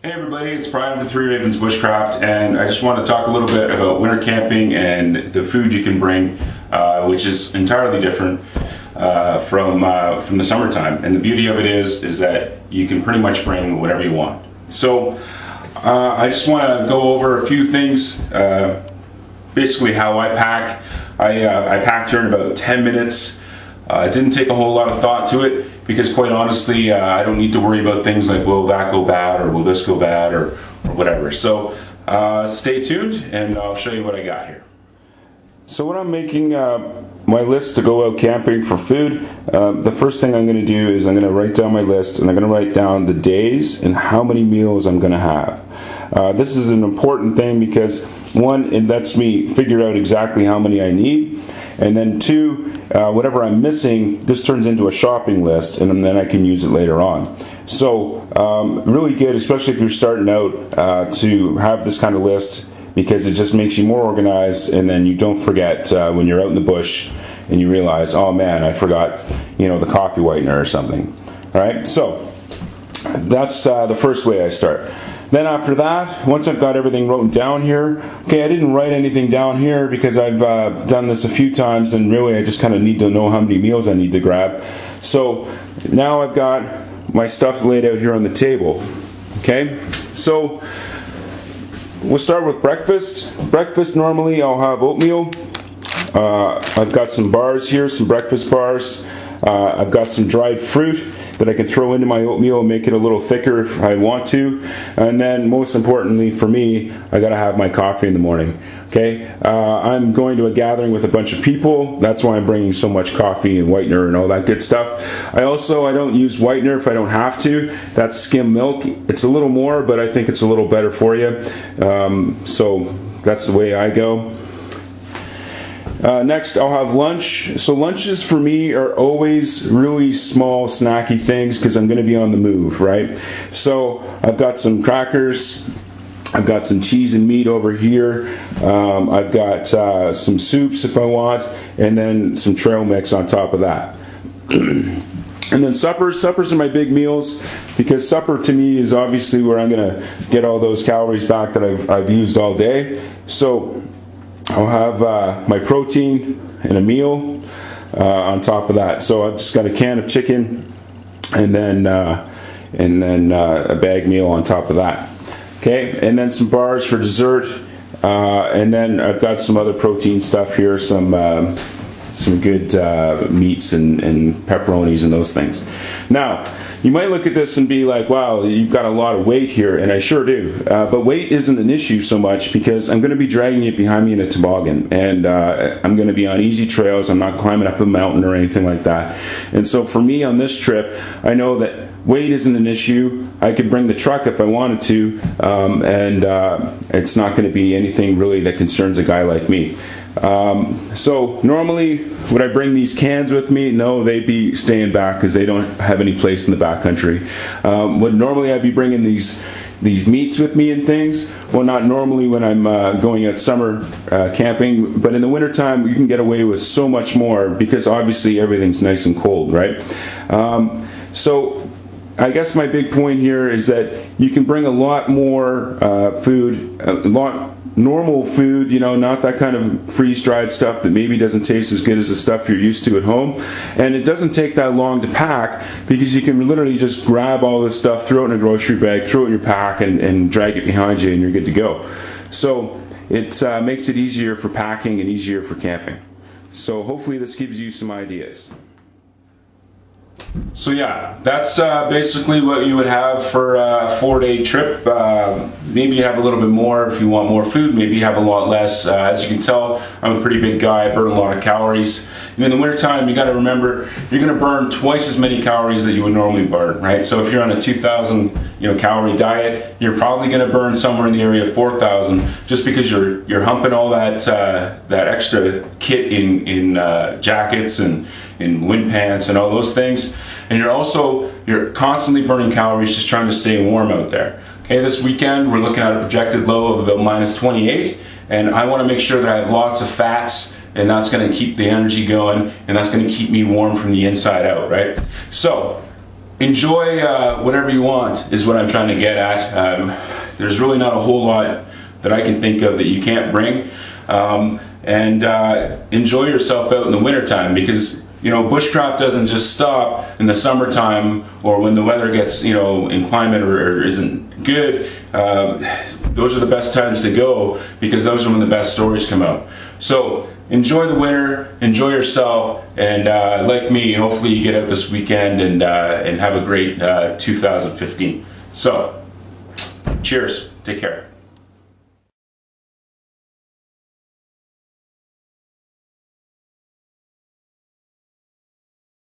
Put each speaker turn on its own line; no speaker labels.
Hey everybody, it's Brian from Three Ravens Bushcraft, and I just want to talk a little bit about winter camping and the food you can bring, which is entirely different from the summertime. And the beauty of it is that you can pretty much bring whatever you want. So I just want to go over a few things, basically how I pack. I packed here in about 10 minutes. It didn't take a whole lot of thought to it, because quite honestly, I don't need to worry about things like will that go bad or will this go bad or whatever. So stay tuned and I'll show you what I got here. So when I'm making my list to go out camping for food, the first thing I'm going to do is I'm going to write down my list, and I'm going to write down the days and how many meals I'm going to have. This is an important thing because one, it lets me figure out exactly how many I need. And then two, whatever I'm missing, this turns into a shopping list, and then I can use it later on. So really good, especially if you're starting out, to have this kind of list, because it just makes you more organized, and then you don't forget when you're out in the bush and you realize, oh man, I forgot, the coffee whitener or something. All right, so that's the first way I start. Then after that, once I've got everything written down here, okay, I didn't write anything down here because I've done this a few times, and really I just kind of need to know how many meals I need to grab. So now I've got my stuff laid out here on the table. Okay, so we'll start with breakfast. Breakfast, normally I'll have oatmeal. I've got some bars here, some breakfast bars. I've got some dried fruit that I can throw into my oatmeal and make it a little thicker if I want to. And then most importantly for me, I gotta have my coffee in the morning. Okay, I'm going to a gathering with a bunch of people. That's why I'm bringing so much coffee and whitener and all that good stuff. I don't use whitener if I don't have to. That's skim milk. It's a little more, but I think it's a little better for you. So that's the way I go. Next, I'll have lunch. So lunches for me are always really small, snacky things because I'm going to be on the move, right? So I've got some crackers. I've got some cheese and meat over here. I've got some soups if I want, and then some trail mix on top of that. And then suppers are my big meals, because supper to me is obviously where I'm going to get all those calories back that I've used all day. So I'll have my protein and a meal on top of that. So I've just got a can of chicken, and then a bag meal on top of that. Okay, and then some bars for dessert, and then I've got some other protein stuff here, some good meats and pepperonis and those things. Now, you might look at this and be like, wow, you've got a lot of weight here, and I sure do. But weight isn't an issue so much, because I'm going to be dragging it behind me in a toboggan, and I'm going to be on easy trails. I'm not climbing up a mountain or anything like that. And so for me on this trip, I know that weight isn't an issue. I could bring the truck if I wanted to, and it's not going to be anything really that concerns a guy like me. So normally, would I bring these cans with me? No, they'd be staying back because they don't have any place in the backcountry. Would normally I'd be bringing these meats with me and things? Well, not normally when I'm going out summer camping, but in the wintertime you can get away with so much more, because obviously everything's nice and cold, right? So I guess my big point here is that you can bring a lot more food, a lot normal food, not that kind of freeze-dried stuff that maybe doesn't taste as good as the stuff you're used to at home. And it doesn't take that long to pack, because you can literally just grab all this stuff, throw it in a grocery bag, throw it in your pack, and drag it behind you, and you're good to go. So it makes it easier for packing and easier for camping. So hopefully this gives you some ideas. So yeah, that's basically what you would have for a 4-day trip. Maybe you have a little bit more if you want more food. Maybe you have a lot less. As you can tell, I'm a pretty big guy. I burn a lot of calories. And in the wintertime, you got to remember, you're going to burn twice as many calories that you would normally burn, right? So if you're on a 2,000 calorie diet, you're probably going to burn somewhere in the area of 4,000, just because you're humping all that that extra kit in jackets and in wind pants and all those things. And you're constantly burning calories just trying to stay warm out there. Okay, this weekend we're looking at a projected low of about -28, and I want to make sure that I have lots of fats, and that's going to keep the energy going, and that's going to keep me warm from the inside out, right? So enjoy whatever you want is what I'm trying to get at. There's really not a whole lot that I can think of that you can't bring. And enjoy yourself out in the wintertime, because bushcraft doesn't just stop in the summertime or when the weather gets in climate or isn't good. Those are the best times to go, because those are when the best stories come out. So enjoy the winter, enjoy yourself, and like me, hopefully you get out this weekend and have a great 2015. So cheers, take care.